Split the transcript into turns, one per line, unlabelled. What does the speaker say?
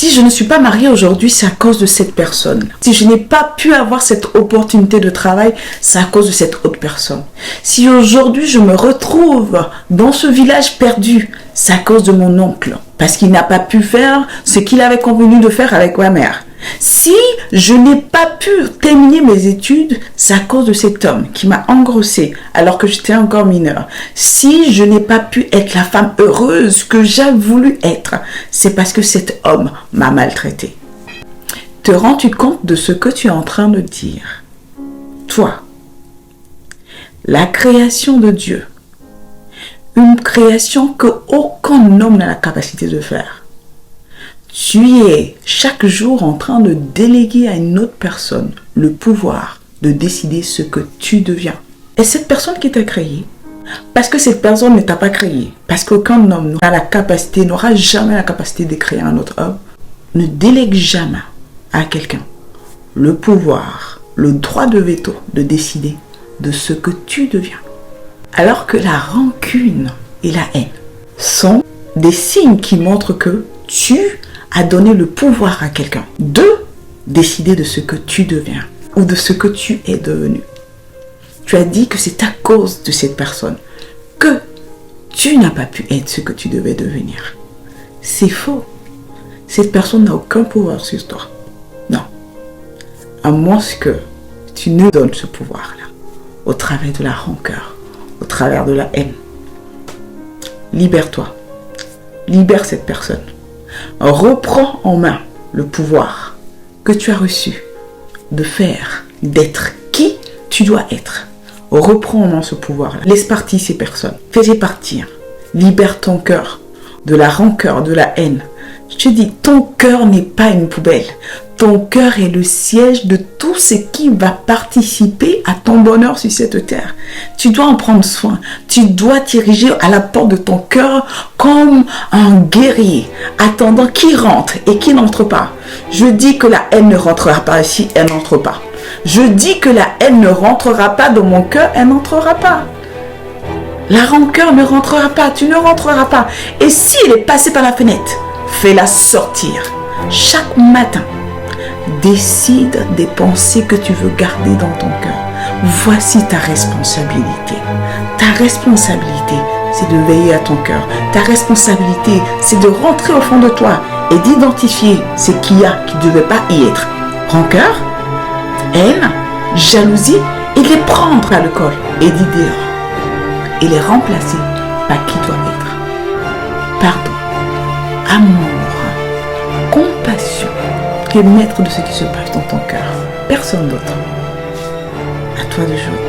Si je ne suis pas mariée aujourd'hui, c'est à cause de cette personne. Si je n'ai pas pu avoir cette opportunité de travail, c'est à cause de cette autre personne. Si aujourd'hui je me retrouve dans ce village perdu, c'est à cause de mon oncle. Parce qu'il n'a pas pu faire ce qu'il avait convenu de faire avec ma mère. Si je n'ai pas pu terminer mes études, c'est à cause de cet homme qui m'a engrossée alors que j'étais encore mineure. Si je n'ai pas pu être la femme heureuse que j'ai voulu être, c'est parce que cet homme m'a maltraitée. Te rends-tu compte de ce que tu es en train de dire? Toi, la création de Dieu, une création que aucun homme n'a la capacité de faire. Tu es chaque jour en train de déléguer à une autre personne le pouvoir de décider ce que tu deviens. Et cette personne qui t'a créé, parce que cette personne ne t'a pas créé, parce qu'aucun homme n'aura la capacité, n'aura jamais la capacité de créer un autre homme, ne délègue jamais à quelqu'un le pouvoir, le droit de veto de décider de ce que tu deviens. Alors que la rancune et la haine sont des signes qui montrent que tu as donné le pouvoir à quelqu'un de décider de ce que tu deviens ou de ce que tu es devenu. Tu as dit que c'est à cause de cette personne que tu n'as pas pu être ce que tu devais devenir. C'est faux. Cette personne n'a aucun pouvoir sur toi. Non. À moins que tu ne donnes ce pouvoir-là au travers de la rancœur, au travers de la haine. Libère-toi. Libère cette personne. Reprends en main le pouvoir que tu as reçu de faire, d'être qui tu dois être. Reprends en main ce pouvoir-là. Laisse partir ces personnes. Fais-les partir. Libère ton cœur de la rancœur, de la haine. Je te dis, ton cœur n'est pas une poubelle. Ton cœur est le siège de tout ce qui va participer à ton bonheur sur cette terre. Tu dois en prendre soin. Tu dois t'ériger à la porte de ton cœur comme un guerrier, attendant qui rentre et qui n'entre pas. Je dis que la haine ne rentrera pas ici, elle n'entre pas. Je dis que la haine ne rentrera pas dans mon cœur, elle n'entrera pas. La rancœur ne rentrera pas, tu ne rentreras pas. Et s'il est passé par la fenêtre, fais-la sortir. Chaque matin, décide des pensées que tu veux garder dans ton cœur. Voici ta responsabilité. Ta responsabilité, c'est de veiller à ton cœur. Ta responsabilité, c'est de rentrer au fond de toi et d'identifier ce qu'il y a qui ne devait pas y être. Rancœur, haine, jalousie, et les prendre à l'école et d'y dehors. Et les remplacer par qui doit être. Pardon, amour, compassion. Tu es maître de ce qui se passe dans ton cœur. Personne d'autre. À toi de jouer.